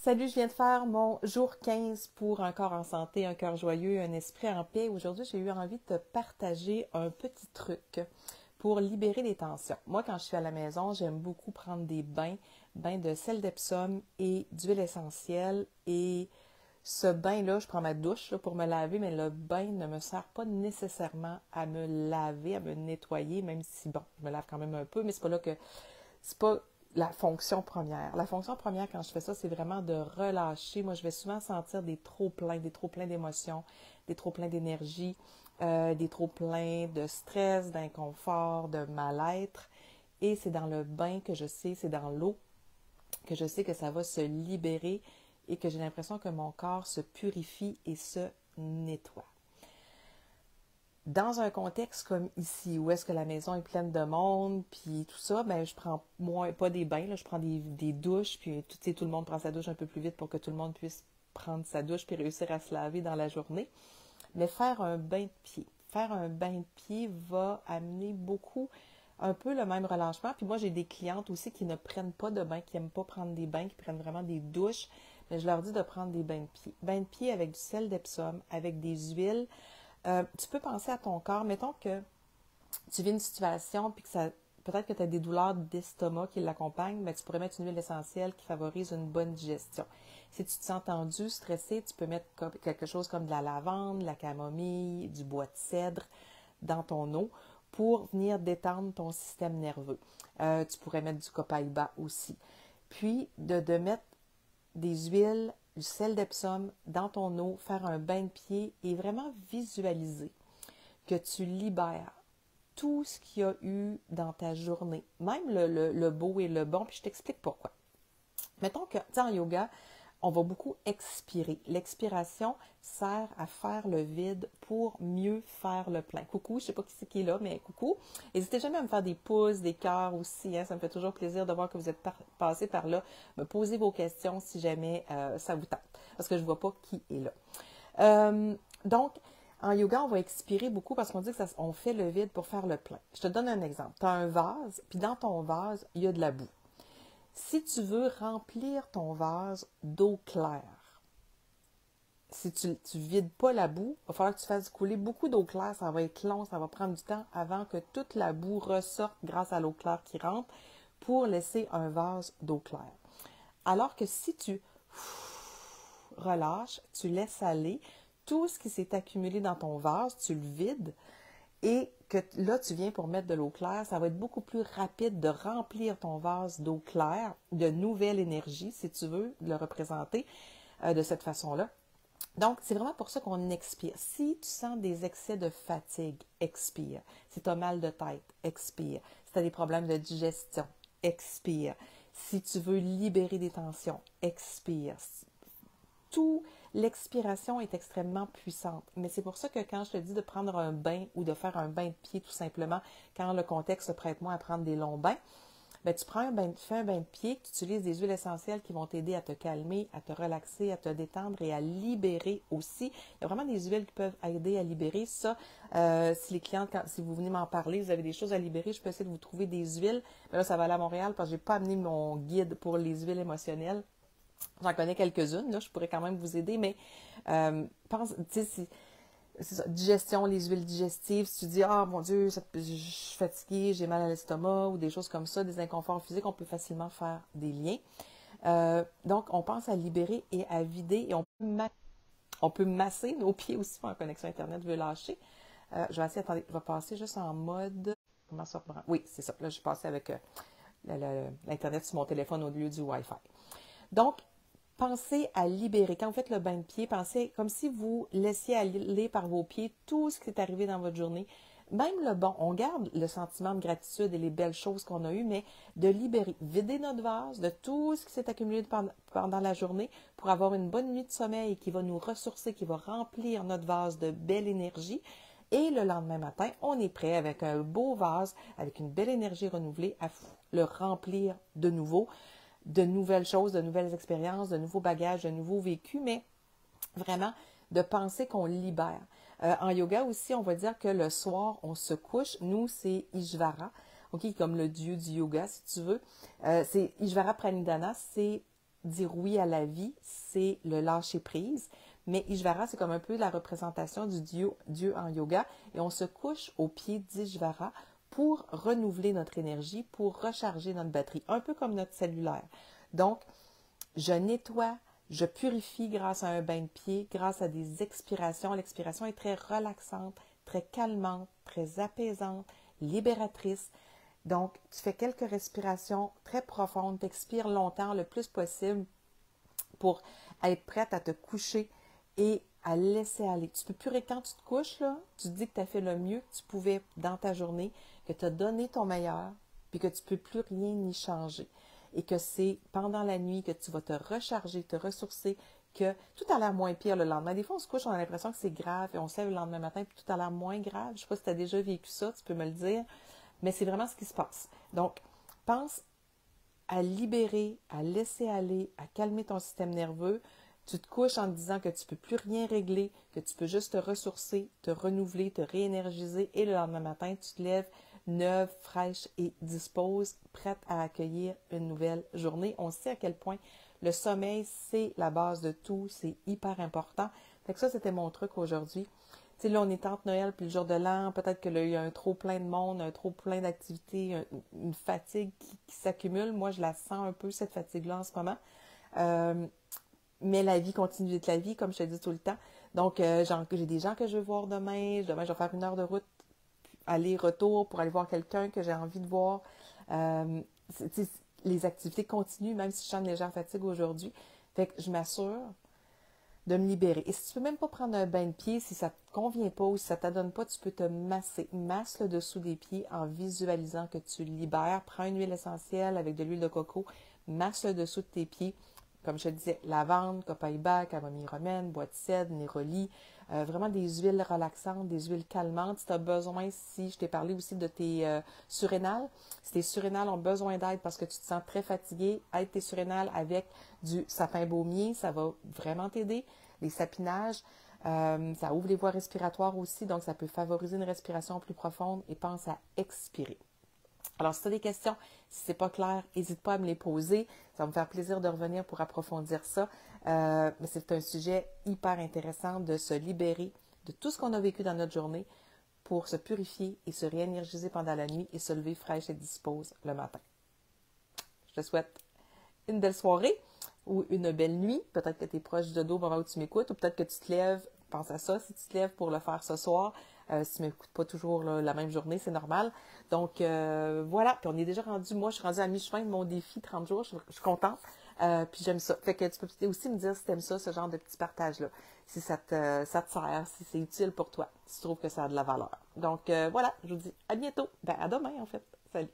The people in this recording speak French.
Salut, je viens de faire mon jour 15 pour un corps en santé, un cœur joyeux, un esprit en paix. Aujourd'hui, j'ai eu envie de te partager un petit truc pour libérer les tensions. Moi, quand je suis à la maison, j'aime beaucoup prendre des bains de sel d'Epsom et d'huile essentielle. Et ce bain-là, je prends ma douche là, pour me laver, mais le bain ne me sert pas nécessairement à me laver, à me nettoyer, même si, bon, je me lave quand même un peu, mais c'est pas la fonction première. La fonction première, quand je fais ça, c'est vraiment de relâcher. Moi, je vais souvent sentir des trop-pleins d'émotions, des trop-pleins d'énergie, des trop-pleins de stress, d'inconfort, de mal-être. Et c'est dans le bain que je sais, c'est dans l'eau que je sais que ça va se libérer et que j'ai l'impression que mon corps se purifie et se nettoie. Dans un contexte comme ici, où est-ce que la maison est pleine de monde, puis tout ça, ben je prends moins, pas des bains, là, je prends des douches, puis tout le monde prend sa douche un peu plus vite pour que tout le monde puisse prendre sa douche puis réussir à se laver dans la journée. Mais faire un bain de pied. Faire un bain de pied va amener beaucoup, un peu le même relâchement. Puis moi, j'ai des clientes aussi qui ne prennent pas de bain, qui n'aiment pas prendre des bains, qui prennent vraiment des douches. Mais je leur dis de prendre des bains de pied. Bains de pied avec du sel d'Epsom, avec des huiles. Tu peux penser à ton corps. Mettons que tu vis une situation puis que ça peut-être que tu as des douleurs d'estomac qui l'accompagnent, mais tu pourrais mettre une huile essentielle qui favorise une bonne digestion. Si tu te sens tendu, stressé, tu peux mettre quelque chose comme de la lavande, de la camomille, du bois de cèdre dans ton eau pour venir détendre ton système nerveux. Tu pourrais mettre du copaïba aussi. Puis, de mettre des huiles, du sel d'Epsom dans ton eau, faire un bain de pied et vraiment visualiser que tu libères tout ce qu'il y a eu dans ta journée, même le beau et le bon, puis je t'explique pourquoi. Mettons que, tu sais, en yoga, on va beaucoup expirer. L'expiration sert à faire le vide pour mieux faire le plein. Coucou, je ne sais pas qui c'est qui est là, mais coucou. N'hésitez jamais à me faire des pouces, des cœurs aussi. Hein, ça me fait toujours plaisir de voir que vous êtes passé par là. Me posez vos questions si jamais ça vous tente, parce que je ne vois pas qui est là. Donc, en yoga, on va expirer beaucoup parce qu'on dit que on fait le vide pour faire le plein. Je te donne un exemple. Tu as un vase, puis dans ton vase, il y a de la boue. Si tu veux remplir ton vase d'eau claire, si tu ne vides pas la boue, il va falloir que tu fasses couler beaucoup d'eau claire. Ça va être long, ça va prendre du temps avant que toute la boue ressorte grâce à l'eau claire qui rentre pour laisser un vase d'eau claire. Alors que si tu relâches, tu laisses aller, tout ce qui s'est accumulé dans ton vase, tu le vides et que là, tu viens pour mettre de l'eau claire, ça va être beaucoup plus rapide de remplir ton vase d'eau claire, de nouvelle énergie, si tu veux le représenter de cette façon-là. Donc, c'est vraiment pour ça qu'on expire. Si tu sens des excès de fatigue, expire. Si tu as mal de tête, expire. Si tu as des problèmes de digestion, expire. Si tu veux libérer des tensions, expire. L'expiration est extrêmement puissante. Mais c'est pour ça que quand je te dis de prendre un bain ou de faire un bain de pied tout simplement, quand le contexte se prête moins à prendre des longs bains, ben, tu fais un bain de pied, tu utilises des huiles essentielles qui vont t'aider à te calmer, à te relaxer, à te détendre et à libérer aussi. Il y a vraiment des huiles qui peuvent aider à libérer ça. Si les clientes, si vous venez m'en parler, vous avez des choses à libérer, je peux essayer de vous trouver des huiles. Mais là, ça va aller à Montréal parce que je n'ai pas amené mon guide pour les huiles émotionnelles. J'en connais quelques-unes, là, je pourrais quand même vous aider, mais pense, tu sais, c'est ça, digestion, les huiles digestives, si tu dis « Ah, mon Dieu, je suis fatiguée, j'ai mal à l'estomac » ou des choses comme ça, des inconforts physiques, on peut facilement faire des liens. Donc, on pense à libérer et à vider et on peut masser nos pieds aussi quand la connexion Internet veut lâcher. Je vais essayer, attendez, je vais passer juste en mode... Comment ça reprend? Oui, c'est ça, là, je passais avec l'Internet sur mon téléphone au lieu du Wi-Fi. Donc, pensez à libérer. Quand vous faites le bain de pied, pensez comme si vous laissiez aller par vos pieds tout ce qui est arrivé dans votre journée. Même le bon, on garde le sentiment de gratitude et les belles choses qu'on a eues, mais de libérer, vider notre vase de tout ce qui s'est accumulé pendant la journée pour avoir une bonne nuit de sommeil qui va nous ressourcer, qui va remplir notre vase de belle énergie. Et le lendemain matin, on est prêt avec un beau vase, avec une belle énergie renouvelée à le remplir de nouveau, de nouvelles choses, de nouvelles expériences, de nouveaux bagages, de nouveaux vécus, mais vraiment de penser qu'on libère. En yoga aussi, on va dire que le soir, on se couche. Nous, c'est Ishvara, okay, comme le dieu du yoga, si tu veux. C'est Ishvara Pranidhana, c'est dire oui à la vie, c'est le lâcher prise. Mais Ishvara, c'est comme un peu la représentation du Dieu en yoga. Et on se couche au pied d'Ishvara pour renouveler notre énergie, pour recharger notre batterie, un peu comme notre cellulaire. Donc, je nettoie, je purifie grâce à un bain de pied, grâce à des expirations. L'expiration est très relaxante, très calmante, très apaisante, libératrice. Donc, tu fais quelques respirations très profondes, t'expires longtemps, le plus possible, pour être prête à te coucher et à laisser aller. Tu peux plus, quand tu te couches, là, tu te dis que tu as fait le mieux que tu pouvais dans ta journée, que tu as donné ton meilleur, puis que tu ne peux plus rien y changer. Et que c'est pendant la nuit que tu vas te recharger, te ressourcer, que tout a l'air moins pire le lendemain. Des fois, on se couche, on a l'impression que c'est grave, et on se lève le lendemain matin, puis tout a l'air moins grave. Je ne sais pas si tu as déjà vécu ça, tu peux me le dire, mais c'est vraiment ce qui se passe. Donc, pense à libérer, à laisser aller, à calmer ton système nerveux. Tu te couches en te disant que tu ne peux plus rien régler, que tu peux juste te ressourcer, te renouveler, te réénergiser, et le lendemain matin, tu te lèves neuve, fraîche et dispose, prête à accueillir une nouvelle journée. On sait à quel point le sommeil, c'est la base de tout, c'est hyper important. Fait que ça, c'était mon truc aujourd'hui. Tu sais, là, on est entre Noël puis le jour de l'an, peut-être que là, il y a un trop plein de monde, un trop plein d'activités, une fatigue qui s'accumule. Moi, je la sens un peu, cette fatigue-là, en ce moment. Mais la vie continue d'être la vie, comme je te dis tout le temps. Donc, j'ai des gens que je veux voir demain. Demain, je vais faire 1 heure de route, aller-retour pour aller voir quelqu'un que j'ai envie de voir. Les activités continuent, même si je sens une légère fatigue aujourd'hui. Fait que je m'assure de me libérer. Et si tu peux même pas prendre un bain de pied, si ça te convient pas ou si ça t'adonne pas, tu peux te masser. Masse le dessous des pieds en visualisant que tu libères. Prends une huile essentielle avec de l'huile de coco. Masse le dessous de tes pieds. Comme je te disais, lavande, copaïba, camomille romaine, bois de cèdre, néroli. Vraiment des huiles relaxantes, des huiles calmantes. Si tu as besoin, si je t'ai parlé aussi de tes surrénales, si tes surrénales ont besoin d'aide parce que tu te sens très fatigué, aide tes surrénales avec du sapin baumier, ça va vraiment t'aider. Les sapinages, ça ouvre les voies respiratoires aussi, donc ça peut favoriser une respiration plus profonde et pense à expirer. Alors, si tu as des questions, si c'est pas clair, n'hésite pas à me les poser. Ça va me faire plaisir de revenir pour approfondir ça. Mais c'est un sujet hyper intéressant de se libérer de tout ce qu'on a vécu dans notre journée pour se purifier et se réénergiser pendant la nuit et se lever fraîche et dispose le matin. Je te souhaite une belle soirée ou une belle nuit. Peut-être que tu es proche du dodo au moment où tu m'écoutes ou peut-être que tu te lèves. Pense à ça si tu te lèves pour le faire ce soir. Si tu ne m'écoutes pas toujours là, la même journée, c'est normal. Donc, voilà. Puis on est déjà rendu, moi, je suis rendue à mi-chemin de mon défi 30 jours. Je suis contente. Puis j'aime ça. Fait que tu peux aussi me dire si tu aimes ça, ce genre de petit partage-là. Si ça te sert, si c'est utile pour toi, si tu trouves que ça a de la valeur. Donc, voilà. Je vous dis à bientôt. Ben, à demain, en fait. Salut.